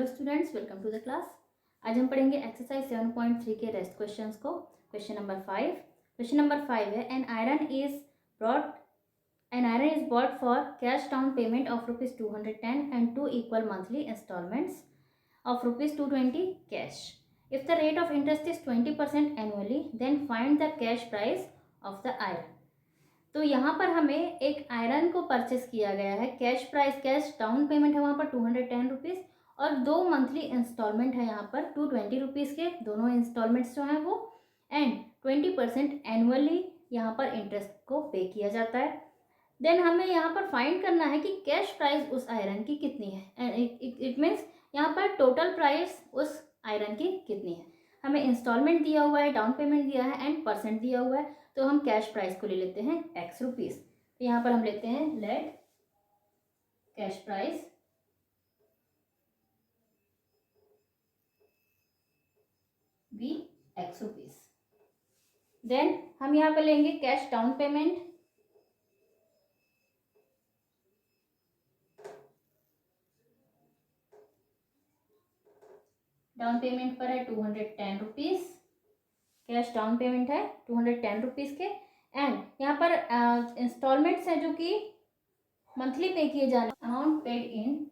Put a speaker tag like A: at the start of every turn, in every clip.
A: Hello students, welcome to the class. आज हम पढ़ेंगे एक्सरसाइज 7.3 के रेस्ट क्वेश्चंस को। क्वेश्चन नंबर 5 है an iron is bought for cash down payment of ₹210 and 2 equal monthly instalments of ₹220 cash. If the rate of interest is 20% annually then find the cash price of the iron. तो यहाँ पर हमें एक iron को purchase किया गया है। Cash down payment है वहाँ पर ₹210 और 2 मंथली इंस्टॉलमेंट है यहाँ पर ₹220 के, दोनों इंस्टॉलमेंट्स जो हैं वो, एंड 20% एनुअली यहाँ पर इंटरेस्ट को पे किया जाता है। देन हमें यहाँ पर फाइंड करना है कि कैश प्राइस उस आयरन की कितनी है। इट मीन्स यहाँ पर टोटल प्राइस उस आयरन की कितनी है। हमें इंस्टॉलमेंट दिया हुआ है, डाउन पेमेंट दिया है एंड परसेंट दिया हुआ है, तो हम कैश प्राइस को ले लेते हैं x रुपीज़। तो यहाँ पर हम लेते हैं let cash price be x rupees. Then हम यहाँ पर लेंगे cash down payment. Down payment पर है ₹210, कैश डाउन पेमेंट है ₹210 के, एंड यहाँ पर इंस्टॉलमेंट्स हैं जो कि मंथली पे किए जाने, अमाउंट पेड इन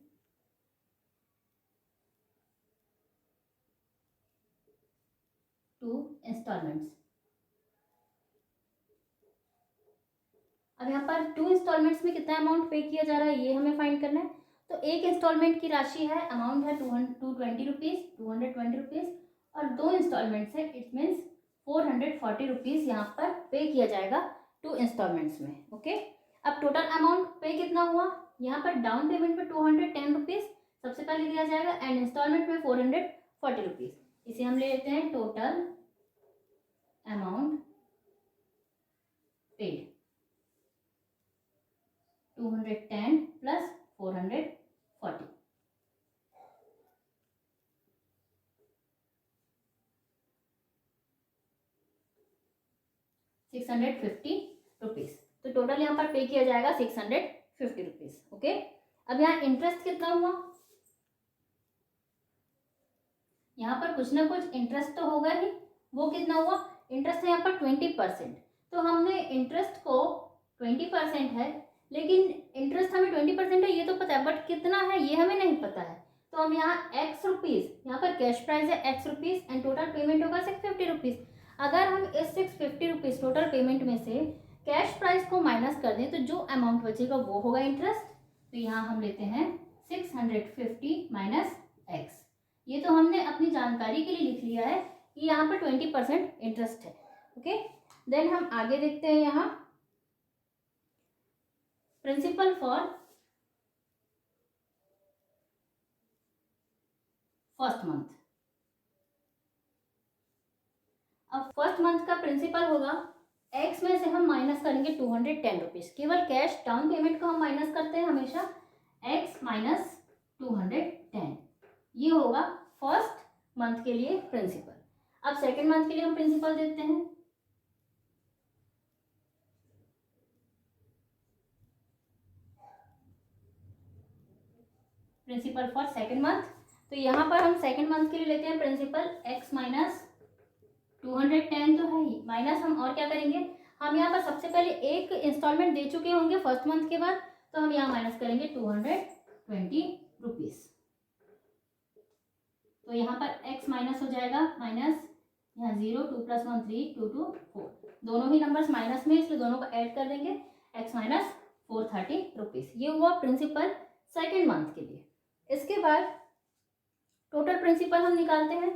A: 2 इंस्टॉलमेंट्स। अब यहाँ पर 2 इंस्टॉलमेंट्स में कितना अमाउंट पे किया जा रहा है ये हमें फाइंड करना है। तो एक इंस्टॉलमेंट की राशि है, अमाउंट है ₹220 और 2 इंस्टॉलमेंट्स है, इट मीन्स ₹440 यहाँ पर पे किया जाएगा 2 इंस्टॉलमेंट्स में। ओके, अब टोटल अमाउंट पे कितना हुआ, यहाँ पर डाउन पेमेंट पे ₹210 सबसे पहले दिया जाएगा एंड इंस्टॉलमेंट में ₹440। इसे हम ले लेते हैं टोटल अमाउंट पेड 210 प्लस 440, ₹650। तो टोटल यहाँ पर पे किया जाएगा ₹650। ओके, अब यहाँ इंटरेस्ट कितना हुआ, यहाँ पर कुछ ना कुछ इंटरेस्ट तो होगा ही। वो कितना हुआ, इंटरेस्ट है यहाँ पर 20%। तो हमने इंटरेस्ट को 20% है, लेकिन इंटरेस्ट हमें 20% है ये तो पता है, बट कितना है ये हमें नहीं पता है। तो हम यहाँ x रुपीज़, यहाँ पर कैश प्राइस है x rupees and total payment होगा ₹650। अगर हम इस ₹650 टोटल पेमेंट में से कैश प्राइस को माइनस कर दें तो जो अमाउंट बचेगा वो होगा इंटरेस्ट। तो यहाँ हम लेते हैं 650 माइनस x। ये तो हमने अपनी जानकारी के लिए लिख लिया है कि यहाँ पर 20% इंटरेस्ट है। ओके, देन हम आगे देखते हैं यहाँ प्रिंसिपल फॉर फर्स्ट मंथ। अब फर्स्ट मंथ का प्रिंसिपल होगा x में से हम माइनस करेंगे ₹210। केवल कैश डाउन पेमेंट को हम माइनस करते हैं हमेशा, x माइनस 210, ये होगा फर्स्ट मंथ के लिए प्रिंसिपल। अब सेकेंड मंथ के लिए हम प्रिंसिपल देते हैं। प्रिंसिपल फॉर सेकेंड मंथ, तो यहाँ पर हम सेकेंड मंथ के लिए लेते हैं प्रिंसिपल x माइनस 210 तो है ही, माइनस हम और क्या करेंगे, हम यहाँ पर सबसे पहले एक इंस्टॉलमेंट दे चुके होंगे फर्स्ट मंथ के बाद, तो हम यहाँ माइनस करेंगे ₹220। तो यहाँ पर x माइनस हो जाएगा, माइनस यहाँ 0, 2 + 1 3, 2 2 4, दोनों ही नंबर्स माइनस में, इसलिए दोनों को ऐड कर देंगे, x माइनस ₹430। ये हुआ प्रिंसिपल सेकेंड मंथ के लिए। इसके बाद टोटल प्रिंसिपल हम निकालते हैं।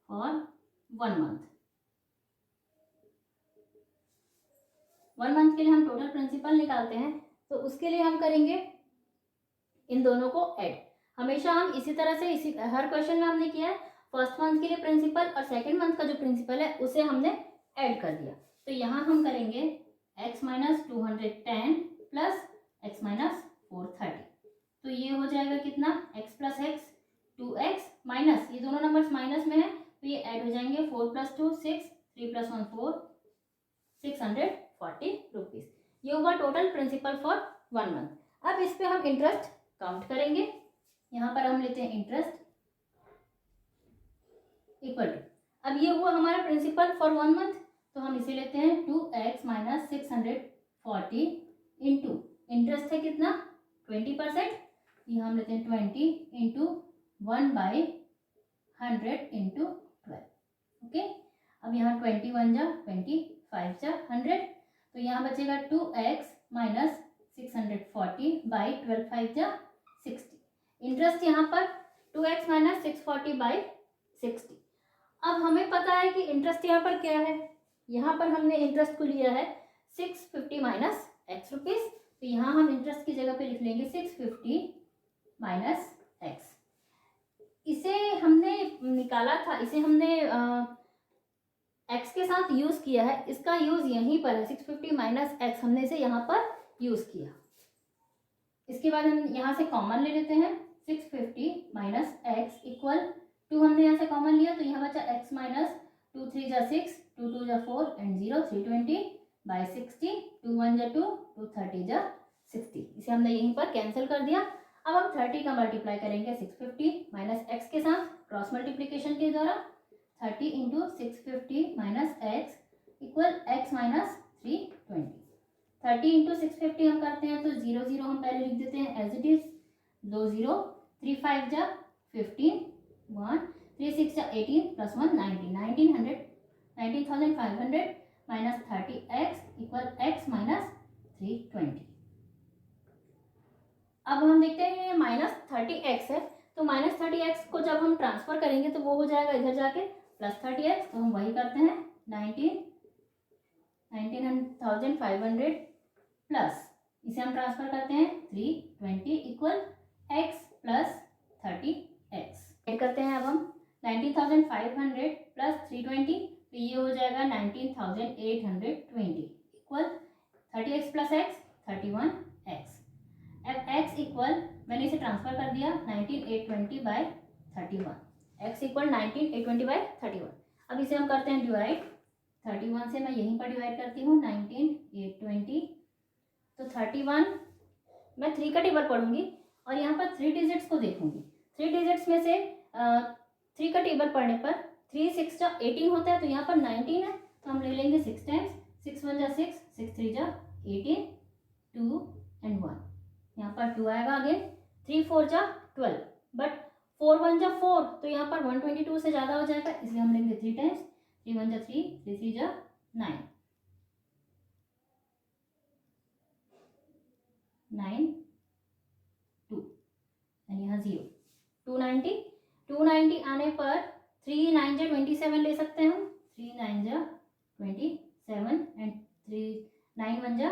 A: और 1 मंथ के लिए हम टोटल प्रिंसिपल निकालते हैं, तो उसके लिए हम करेंगे इन दोनों को ऐड। हमेशा हम इसी तरह से, इसी हर क्वेश्चन में हमने किया है, फर्स्ट मंथ के लिए प्रिंसिपल और सेकेंड मंथ का जो प्रिंसिपल है उसे हमने ऐड कर दिया। तो यहाँ हम करेंगे x minus 210 plus x minus 430। तो ये हो जाएगा कितना, x plus x 2x minus, ये दोनों नंबर्स माइनस में है तो ये ऐड हो जाएंगे, 4 + 2 6, 3 + 1 4, ₹640। ये हुआ टोटल प्रिंसिपल फॉर 1 मंथ। अब इस पे हम इंटरेस्ट काउंट करेंगे। यहाँ पर हम लेते हैं इंटरेस्ट इक्वल टू, अब ये हुआ हमारा प्रिंसिपल फॉर 1 मंथ, तो हम इसे लेते हैं 2x माइनस 640 इंटू इंटरेस्ट है कितना 20%, ये हम लेते हैं 20 इंटू 1/100 इंटू 12। ओके, अब यहाँ 21 जा 25 जा 100, तो यहाँ बचेगा 2x माइनस 640/12 5 जा 60। इंटरेस्ट यहाँ पर 2x माइनस 640/60। अब हमें पता है कि इंटरेस्ट यहाँ पर क्या है, यहाँ पर हमने इंटरेस्ट को लिया है 650 माइनस x रुपीज़, तो यहाँ हम इंटरेस्ट की जगह पे लिख लेंगे 650 माइनस x। इसे हमने निकाला था, इसे हमने x के साथ यूज़ किया है, इसका यूज़ यहीं पर है 650 माइनस x, हमने इसे यहाँ पर यूज़ किया। इसके बाद हम यहाँ से कॉमन ले लेते हैं 650 माइनस x इक्वल 2, हमने यहाँ से कॉमन लिया तो यहाँ बचा x माइनस 2 3 जा 6, 2 2 जा 4 एंड 0 320/60, 2 1 जा 2, 2 30 जा 60, इसे हमने यहीं पर कैंसिल कर दिया। अब हम 30 का मल्टीप्लाई करेंगे 650 माइनस x के साथ क्रॉस मल्टीप्लीकेशन के द्वारा, 30 into 650 minus x equal x minus 320। 30 into 650 हम करते हैं तो 0 0 हम पहले लिख देते हैं एज इट इज, 2 0, 3 5 जा 15, 1 3 6 जा 18 plus 1 19,500 minus 30x equal x minus 320। अब हम देखते हैं ये माइनस 30x है, तो माइनस 30x को जब हम ट्रांसफर करेंगे तो वो हो जाएगा इधर जाके प्लस 30x, तो हम वही करते हैं 19,500 प्लस इसे हम ट्रांसफर करते हैं 320 equal x plus 30x। Add करते हैं अब हम 19,500 प्लस 320, तो ये हो जाएगा 19,820 equal 30x plus x 31x। अब x इक्वल मैंने इसे ट्रांसफर कर दिया 19,820/31, x इक्वल 19,820/31। अब इसे हम करते हैं डिवाइड, 31 से मैं यहीं पर डिवाइड करती हूँ 19,820, तो 31 मैं 3 का टेबल पढ़ूंगी और यहाँ पर 3 डिजिट्स को देखूंगी। 3 डिजिट्स में से 3 का टेबल पढ़ने पर 3 6 जा 18 होता है, तो यहाँ पर 19 है तो हम ले लेंगे 6 टाइम्स, 6 1 जा 6, 6 3 जा 18, 2 एंड 1, यहाँ पर 2 आएगा अगेन, 3 4 जा 12, बट 4 1 जा 4, तो यहाँ पर 122 से ज़्यादा हो जाएगा, इसलिए हम लेंगे 3 टाइम्स, 3 1 जा 3, 3 3 जा 9, 9 2 एंड यहाँ 0, 290 आने पर 3 9 जा 27 ले सकते हैं हम, 3 9 जा 27 एंड 3 9 1 जा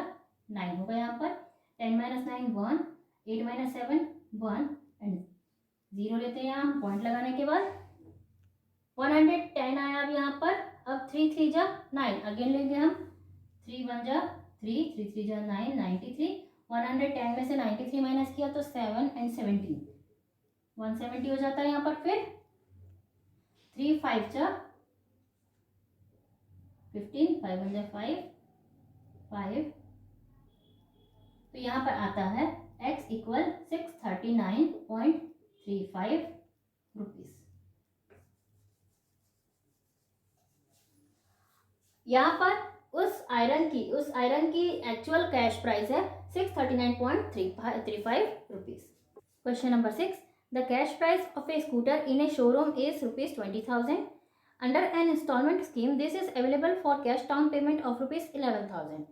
A: 9 होगा यहाँ पर, 10 माइनस 9 1, 8 माइनस 7 1 एंड 0 लेते हैं यहाँ पॉइंट लगाने के बाद, 110 आया अब यहाँ पर। अब 3 3 जा 9 अगेन लेंगे हम, 3 1 जा 3, 3 3 जा 9, 93, 110 में से 93 माइनस किया तो 7 एंड 17, 170 हो जाता है यहाँ पर। फिर 3 5 जा 15, 5 1 जा 5, 5, तो यहाँ पर आता है x इक्वल 639.35 रुपीज। यहाँ पर उस आयरन की एक्चुअल कैश प्राइस है 639.35 rupees. Question number 6, the cash price of A scooter in A showroom is rupees 20,000. Under an installment scheme, this is available for cash down payment of rupees 11,000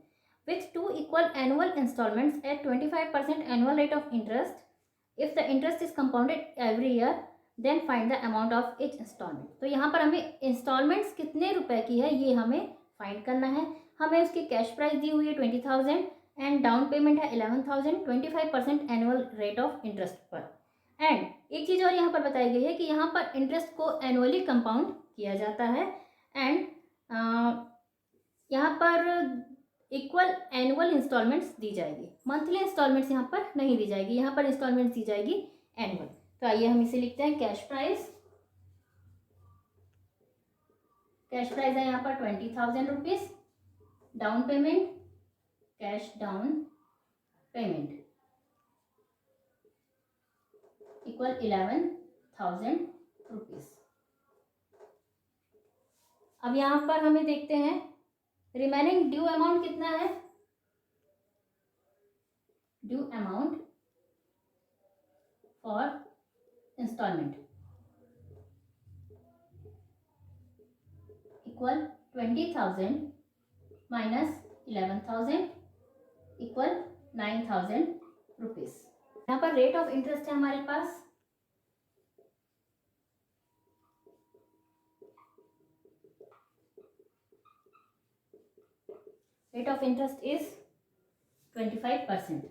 A: with 2 equal annual installments at 25% annual rate of interest. If the interest is compounded every year, then find the amount of each installment. तो यहाँ पर हमें installments कितने रुपए की है ये हमें फाइंड करना है। हमें उसकी कैश प्राइस दी हुई है 20,000 एंड डाउन पेमेंट है 11,000, 25% एनुअल रेट ऑफ इंटरेस्ट पर। एंड एक चीज़ और यहाँ पर बताई गई है कि यहाँ पर इंटरेस्ट को एनुअली कंपाउंड किया जाता है एंड यहाँ पर इक्वल एनुअल इंस्टॉलमेंट्स दी जाएगी, मंथली इंस्टॉलमेंट्स यहाँ पर नहीं दी जाएगी, यहाँ पर इंस्टॉलमेंट्स दी जाएगी एनुअल। तो आइए हम इसे लिखते हैं कैश प्राइस है यहाँ पर 20,000 rupees, down payment cash down payment equal 11,000 rupees. अब यहाँ पर हमें देखते हैं रिमेनिंग ड्यू अमाउंट कितना है। Due amount for instalment equal 20,000 minus 11,000 equal 9,000 rupees. यहाँ पर रेट ऑफ इंटरेस्ट है हमारे पास rate of interest is 25%।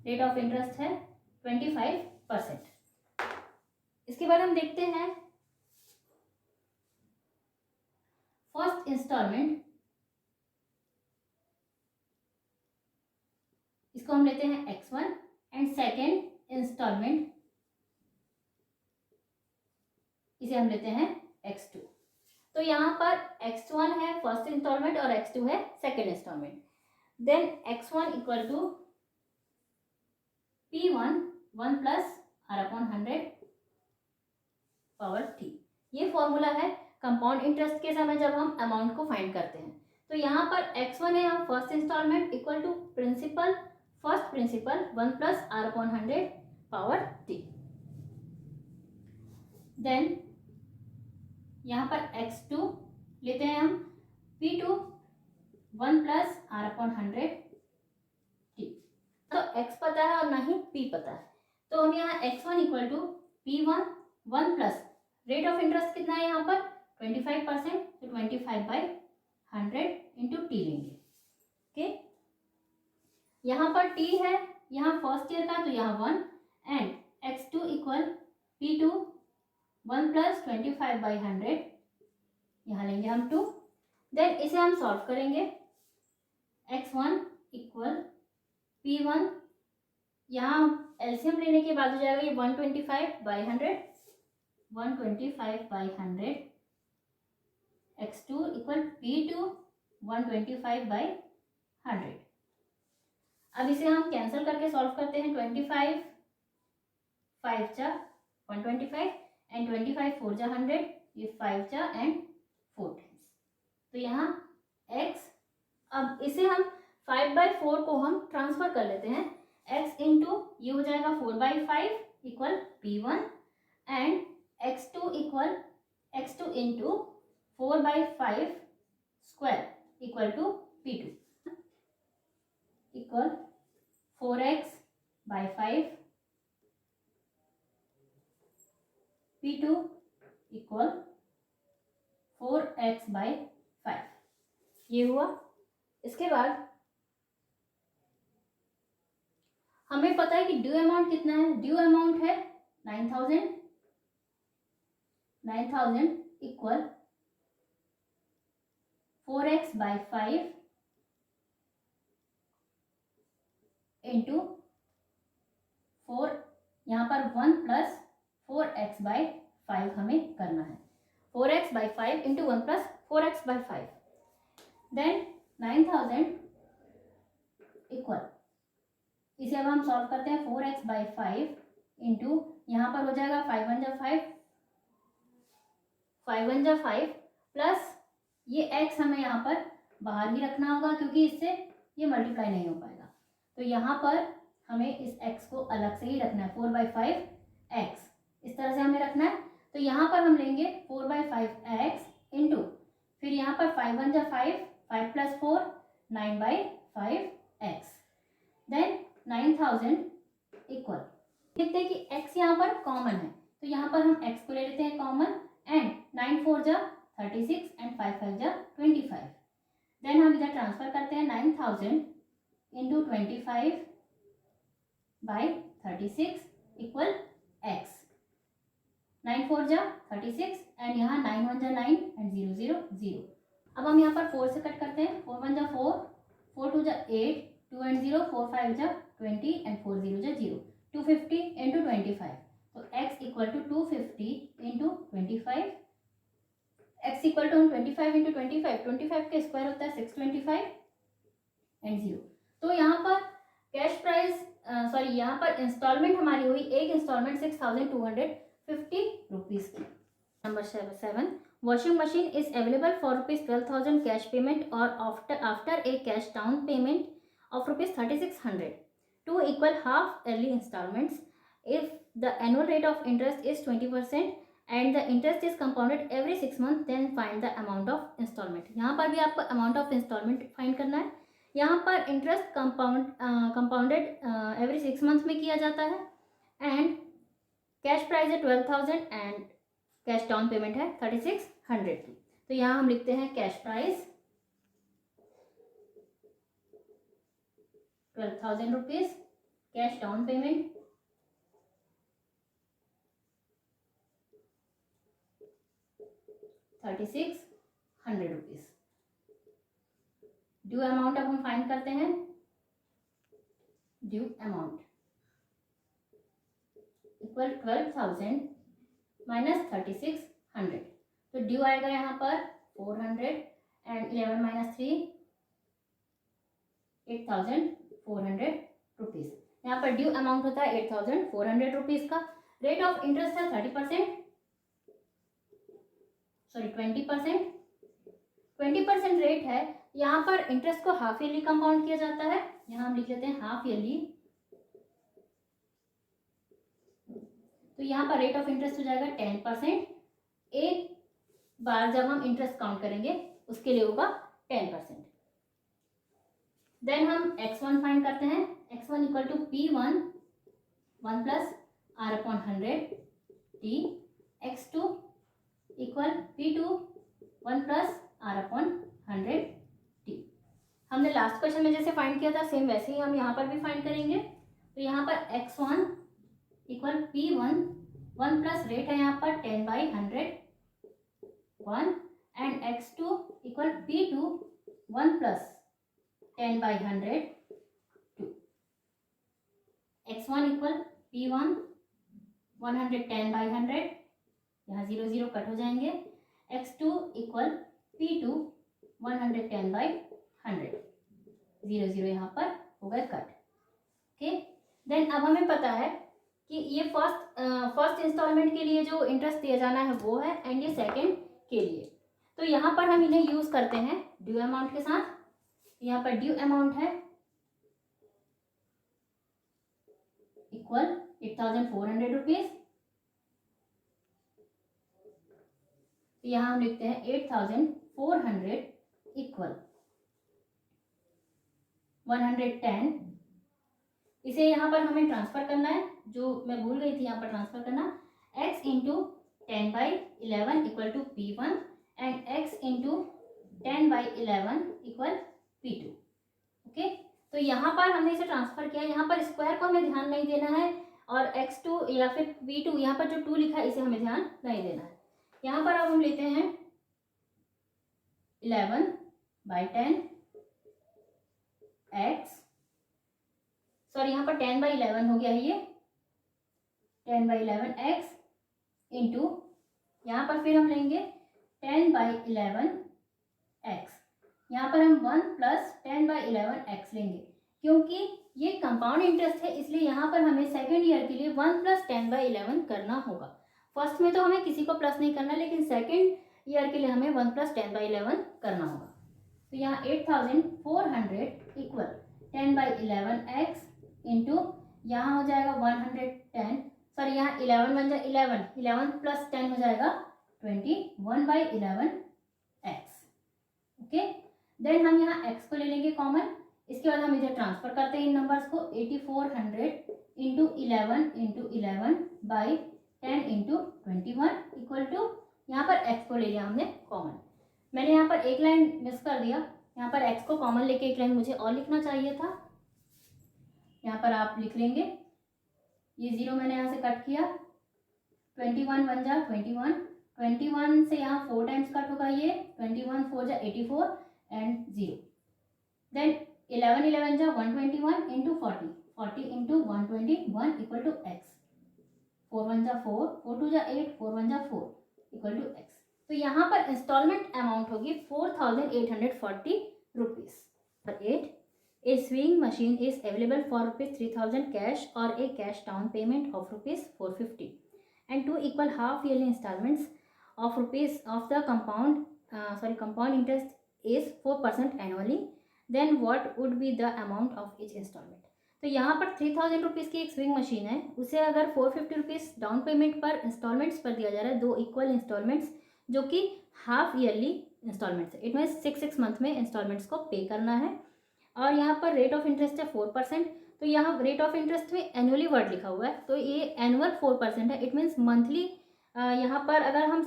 A: Rate of interest है 25%। इसके बाद हम देखते हैं फर्स्ट इंस्टॉलमेंट, इसको हम लेते हैं x1 एंड सेकेंड इंस्टॉलमेंट इसे हम लेते हैं x2। तो यहाँ पर x1 है फर्स्ट इंस्टॉलमेंट और x2 है second instalment. Then x1 equal to P1 1 plus R/100 power t। ये फॉर्मूला है कंपाउंड इंटरेस्ट के समय जब हम अमाउंट को फाइंड करते हैं। तो यहाँ पर x1 है यहाँ first instalment equal to principal first principal 1 plus R/100 power t। Then यहाँ पर x2 लेते हैं हम P2 1 प्लस R/100 t। तो x पता है और ना ही p पता है, तो हम यहाँ x1 equal to P1 1 plus rate of interest कितना है यहाँ पर 25%, तो 25/100 इंटू टी लेंगे। ओके, यहाँ पर t है यहाँ फर्स्ट ईयर का तो यहाँ 1 and x2 equal P2 1 plus 25/100 यहाँ लेंगे हम 2। देन इसे हम सॉल्व करेंगे। x1 इक्वल P1 यहाँ एलसीएम लेने के बाद हो जाएगा ये 125/100 125/100 x2 इक्वल P2 125/100। अब इसे हम कैंसिल करके सॉल्व करते हैं। 25 5 जा 125 एंड 25 4 जा 100, ये 5 जा एंड 4 टाइम्स, तो यहाँ x। अब इसे हम 5/4 को हम ट्रांसफर कर लेते हैं। x इंटू ये हो जाएगा 4/5 equal P1 and x2 equal x2 into 4/5 square equal to P2 equal 4x/5 P2 equal 4x/5 ये हुआ। इसके बाद हमें पता है कि ड्यू अमाउंट कितना है। ड्यू अमाउंट है 9,000 इक्वल 4x/5 इंटू 4, यहाँ पर 1 प्लस 4x/5 हमें करना है। 4x/5 into 1 plus 4x/5 then 9,000 equal इसे अब हम सॉल्व करते हैं। 4x/5 इंटू यहाँ पर हो जाएगा 5 1 जा 5 5 1 जा 5 प्लस ये x हमें यहाँ पर बाहर ही रखना होगा क्योंकि इससे ये मल्टीप्लाई नहीं हो पाएगा, तो यहाँ पर हमें इस x को अलग से ही रखना है। 4/5x इस तरह से हमें रखना है। तो यहाँ पर हम लेंगे 4/5x इंटू फिर यहाँ पर 5 1 जा 5 5 प्लस 4 9/5x देन 9,000 इक्वल देखते हैं कि x यहाँ पर कॉमन है, तो यहाँ पर हम x को ले लेते हैं कॉमन एंड 9 4 जा 36 एंड 5 5 जा 25। देन हम इधर ट्रांसफर करते हैं 9,000 इंटू 25/36 इक्वल x 9 4 जा 36 एंड यहाँ 9 1 जा 9 एंड 0 0 0। अब हम यहाँ पर 4 से कट करते हैं। 4 1 जा 4 4 2 जा 8 2 एंड 0 4 5 जा 20 एंड 4 0 जा 0 250 इंटू 25, तो x equal to 250 into 25 x equal to 25 into 25 का स्क्वायर होता है 625 एंड 0। तो यहाँ पर कैश प्राइस यहाँ पर इंस्टॉलमेंट हमारी हुई एक इंस्टॉलमेंट 6250 रुपीज़ की। Number 7, washing machine is available for ₹12,000 cash payment और after a cash down payment of ₹3600 to equal half yearly instalments if the annual rate of interest is 20% and the interest is compounded every 6 month, then find the amount of instalment. यहाँ पर भी आपको amount of instalment find करना है। यहाँ पर interest compounded every 6 month में किया जाता है एंड कैश प्राइस है 12,000 एंड कैश डाउन पेमेंट है 3600 की। तो यहाँ हम लिखते हैं cash price 12,000 rupees, cash down payment 3600 rupees. Due amount अब हम फाइंड करते हैं। Due amount equal 12,000 minus 3600। तो ड्यू आएगा यहाँ पर 400 एंड 11 माइनस 3 8,400 रुपीज। यहाँ पर ड्यू अमाउंट होता है 8,400 रुपीज का। रेट ऑफ इंटरेस्ट है 20% रेट है। यहाँ पर इंटरेस्ट को हाफ ईयरली कंपाउंड किया जाता है। यहाँ हम लिख लेते हैं हाफ ईयरली। तो यहाँ पर रेट ऑफ इंटरेस्ट हो जाएगा 10%। एक बार जब हम इंटरेस्ट काउंट करेंगे उसके लिए होगा 10%। देन हम x1 फाइंड करते हैं। x1 equal to P1 1 plus R upon 100 T, x2 equal P2 1 plus R upon 100 T। हमने लास्ट क्वेश्चन में जैसे फाइंड किया था सेम वैसे ही हम यहाँ पर भी फाइंड करेंगे। तो यहाँ पर x1 equal P1 1 plus rate है यहाँ पर 10/100 1 and x2 equal P2 1 plus 10/100 2। x1 equal P1 110/100, यहाँ 0 0 कट हो जाएंगे। x2 इक्वल P2 110/100, 0 0 यहाँ पर हो गए कट। ओके, देन अब हमें पता है कि ये फर्स्ट इंस्टॉलमेंट के लिए जो इंटरेस्ट दिया जाना है वो है एंड ये सेकंड के लिए। तो यहाँ पर हम इन्हें यूज करते हैं ड्यू अमाउंट के साथ। यहाँ पर ड्यू अमाउंट है इक्वल 8,400 रुपीज। यहाँ हम लिखते हैं 8,400 इक्वल 110। इसे यहाँ पर हमें ट्रांसफर करना है, जो मैं भूल गई थी यहाँ पर ट्रांसफर करना। x into 10/11 equal to P1 and x into 10/11 equal P2। Okay, तो यहाँ पर हमने इसे ट्रांसफर किया। यहाँ पर स्क्वायर को हमें ध्यान नहीं देना है और x2 या फिर P2 यहाँ पर जो 2 लिखा है इसे हमें ध्यान नहीं देना है। यहाँ पर अब हम लेते हैं 11/10 x, सॉरी यहाँ पर 10/11 हो गया है ये 10/11 x इंटू यहाँ पर फिर हम लेंगे 10/11 x। यहाँ पर हम 1 प्लस 10/11 x लेंगे क्योंकि ये कंपाउंड इंटरेस्ट है, इसलिए यहाँ पर हमें सेकेंड ईयर के लिए 1 प्लस 10/11 करना होगा। फर्स्ट में तो हमें किसी को प्लस नहीं करना, लेकिन सेकेंड ईयर के लिए हमें 1 प्लस 10/11 करना होगा। तो यहाँ 8,400 इक्वल 10/11 x इंटू यहाँ हो जाएगा 110, सॉरी यहाँ 11 बन जाए 11 प्लस 10 हो जाएगा 21/11 x। ओके, देन हम यहाँ x को ले लेंगे कॉमन। इसके बाद हम इधर ट्रांसफर करते हैं इन नंबर्स को। 8,400 into 11 by 10 into 21 equal to यहाँ पर x को ले लिया हमने कॉमन। मैंने यहाँ पर एक लाइन मिस कर दिया, यहाँ पर x को कॉमन लेके एक लाइन मुझे और लिखना चाहिए था। यहाँ पर आप लिख लेंगे, ये 0 मैंने यहाँ से कट किया, 21 बन जा 21 से यहाँ 4 टाइम्स कट होगा, ये 21 4 जा 84 एंड 0। देन 11 जा 121 into 40 into 121 equal to x। 4 1 जा 4, 4 2 जा 8, 4 1 जा 4 इक्वल टू x। तो यहाँ पर इंस्टॉलमेंट अमाउंट होगी 4840 rupees. Number 8, a sewing machine is available for ₹3000 cash और a cash down payment of ₹450 and 2 equal half yearly installments of the compound interest is 4% annually, then what would be the amount of each installment? तो यहाँ पर 3000 rupees की एक swing machine है, उसे अगर 450 rupees down payment पर installments पर दिया जा रहा है, 2 इक्वल इंस्टॉलमेंट्स जो कि हाफ ईयरली इंस्टॉलमेंट्स है, इट मीन 6 मंथ में इंस्टॉलमेंट्स को पे करना है। और यहाँ पर रेट ऑफ इंटरेस्ट है 4%। तो यहाँ रेट ऑफ इंटरेस्ट में एनुअली वर्ड लिखा हुआ है, तो ये एनुअल 4% है, इट मीन्स मंथली। यहाँ पर अगर हम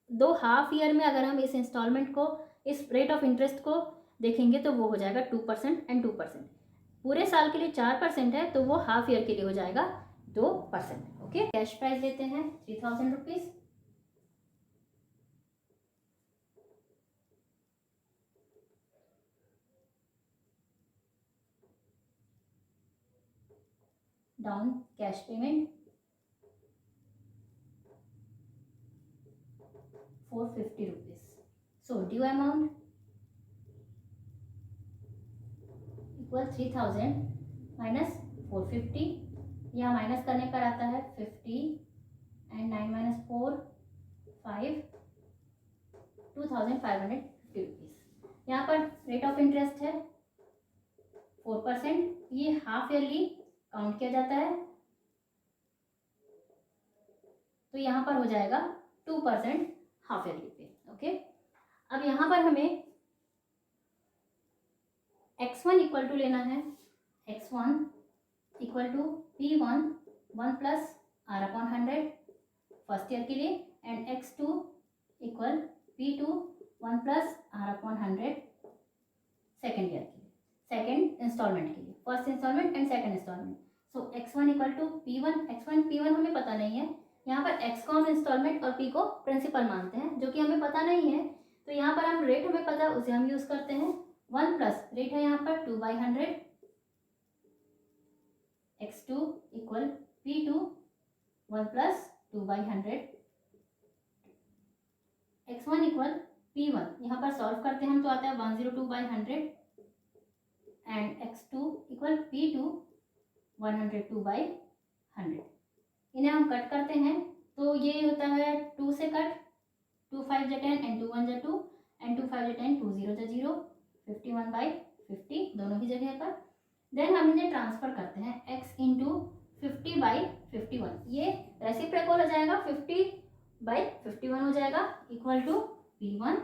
A: 2 हाफ ईयर में अगर हम इस इंस्टॉलमेंट को, इस रेट ऑफ इंटरेस्ट को देखेंगे तो वो हो जाएगा 2% एंड 2%। पूरे साल के लिए 4% है, तो वो हाफ ईयर के लिए हो जाएगा 2%। ओके, कैश प्राइस लेते हैं 3000 rupees. Down cash payment 450 rupees. So due amount equal 3000 minus 450, यहाँ माइनस करने पर आता है 50 एंड 9 माइनस 4 5, 2550 रुपीज़। यहाँ पर रेट ऑफ इंटरेस्ट है 4%, ये हाफ ईयरली काउंट किया जाता है, तो यहाँ पर हो जाएगा 2% हाफ ईयरली पे। ओके, अब यहाँ पर हमें x1 इक्वल टू लेना है, x1 equal to P1 1 plus R/100 first year के लिए, and x2 equal P2 1 plus R/100 second year के लिए, सेकेंड इंस्टॉलमेंट के लिए, first instalment and second instalment. So x1 equal to P1, x1 P1 हमें पता नहीं है, यहाँ पर x को हम इंस्टॉलमेंट और P को प्रिंसिपल मानते हैं, जो कि हमें पता नहीं है, तो यहाँ पर हम रेट हमें पता है उसे हम यूज़ करते हैं। 1 प्लस रेट है यहाँ पर 2/100, x2 equal P2 1 plus 2/100, x1 equal P1, यहाँ पर सॉल्व करते हैं हम तो आता है 102/100, एंड x2 इक्वल P2 102/100। इन्हें हम कट करते हैं तो ये होता है 2 से कट, 2 5 जा 10 एंड 2 1 जा 2 एंड 2 5 जा 10, 2 0 जा 0, 51/50 दोनों ही जगह पर। देन हम इन्हें ट्रांसफर करते हैं, x इंटू 50/51, ये रेसिप्रोकल हो जाएगा, 50/51 हो जाएगा, equal to P1,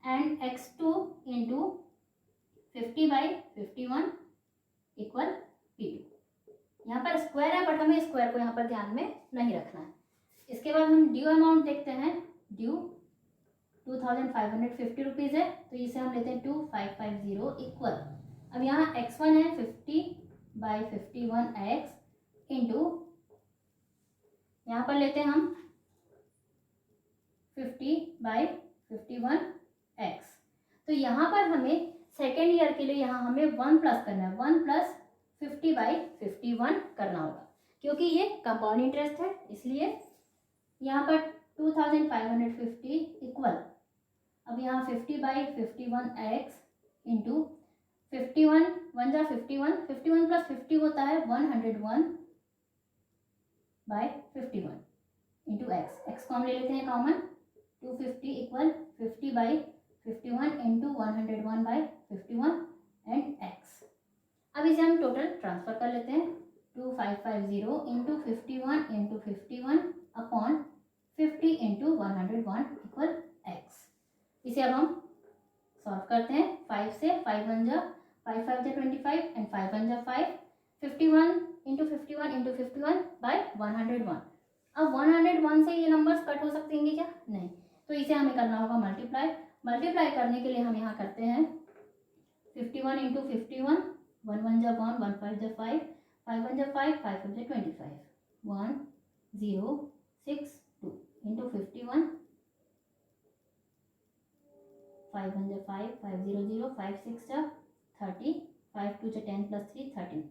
A: and x2 into 50/51 equal P2। यहाँ पर स्क्वायर है, बट हमें स्क्वायर को यहाँ पर ध्यान में नहीं रखना है। इसके बाद हम ड्यू अमाउंट देखते हैं, ड्यू 2550 रुपीज़ है, तो इसे हम लेते हैं 2550 इक्वल, अब यहाँ x1 है 50/51x इंटू, यहाँ पर लेते हैं हम 50/51x, तो यहाँ पर हमें सेकेंड ईयर के लिए यहाँ हमें 1 प्लस करना है, 1 प्लस 50/51 करना होगा, क्योंकि ये कंपाउंड इंटरेस्ट है, इसलिए यहाँ पर 2550 इक्वल, अब यहाँ 50/51x इंटू 51 1 जा 51, 51 प्लस 50 होता है 101/51 इंटू x को हम ले लेते हैं common, 250 equal 50/51 into 101/51 and x। अब इसे हम टोटल ट्रांसफर कर लेते हैं, 2550 into 51 into 51 upon 50 into 101 equal x। इसे अब हम सॉल्व करते हैं, 5 से 5 1 जा 5 5 जा 25 एंड 5 1 जा 5, 51 इंटू 51 इंटू 51/101। अब 101 से ये नंबर्स कट हो सकते हैं क्या? नहीं, तो इसे हमें करना होगा मल्टीप्लाई। मल्टीप्लाई करने के लिए हम यहाँ करते हैं 51 इंटू 51, 1 1 जा 1, 1 5 जा 5, 5 1 जा 5, 5 5 जा 25, 1 0 6 2 इंटू 51, 5 1 जा 5, 5 0 0, 5 6 जा 30, 5 2 जा 10 प्लस 3 13।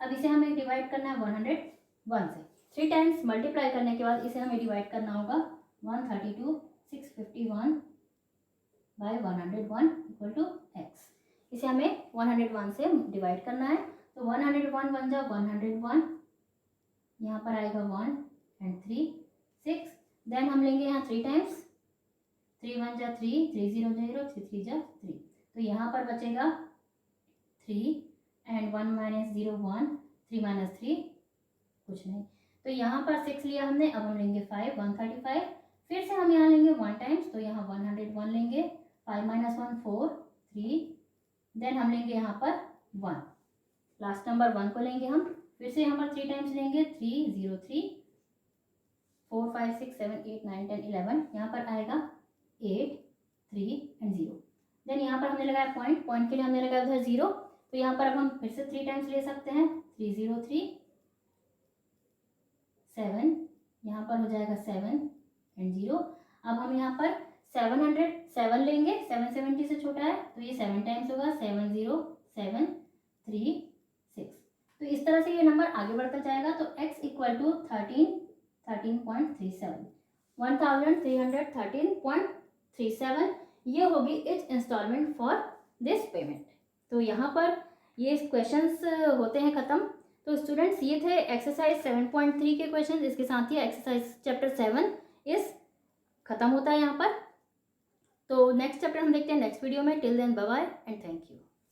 A: अब इसे हमें डिवाइड करना है 101 से। 3 टाइम्स मल्टीप्लाई करने के बाद इसे हमें डिवाइड करना होगा 132 651 बाय 101 इक्वल टू x। इसे हमें 101 से डिवाइड करना है, तो 101 1 जा 101, यहाँ पर आएगा 1 एंड 3 6, देन हम लेंगे यहाँ 3 टाइम्स, 3 1 जा 3, 3 0 0, 3 3 जा 3, तो यहाँ पर बचेगा 3 एंड 1 माइनस 0 1, 3 माइनस 3 कुछ नहीं, तो यहाँ पर 6 लिया हमने। अब हम लेंगे 5 135, फिर से हम यहाँ लेंगे 1 टाइम्स, तो यहाँ 101 लेंगे, 5 माइनस 1 4 3, देन हम लेंगे यहाँ पर 1, लास्ट नंबर 1 को लेंगे हम, फिर से यहाँ पर 3 टाइम्स लेंगे, 3 0 3 4 5 6 7 8 9 10 11, यहाँ पर आएगा 8 3 एंड 0, देन यहाँ पर हमने लगाया पॉइंट, पॉइंट के लिए हमने लगाया उधर 0, तो यहाँ पर अब हम फिर से 3 टाइम्स ले सकते हैं, 3 0 3 7, यहाँ पर हो जाएगा 7 एंड 0। अब हम यहाँ पर 707 लेंगे, 770 से छोटा है, तो ये 7 टाइम्स होगा, 7 0 7 3 6, तो इस तरह से ये नंबर आगे बढ़ता जाएगा। तो x इक्वल टू 13.37, 1313.37, ये होगी each instalment for this payment. तो यहाँ पर ये क्वेश्चंस होते हैं ख़त्म। तो स्टूडेंट्स ये थे एक्सरसाइज 7.3 के क्वेश्चंस, इसके साथ ही एक्सरसाइज चैप्टर 7 इस ख़त्म होता है यहाँ पर। तो नेक्स्ट चैप्टर हम देखते हैं नेक्स्ट वीडियो में। Till then bye bye and thank you.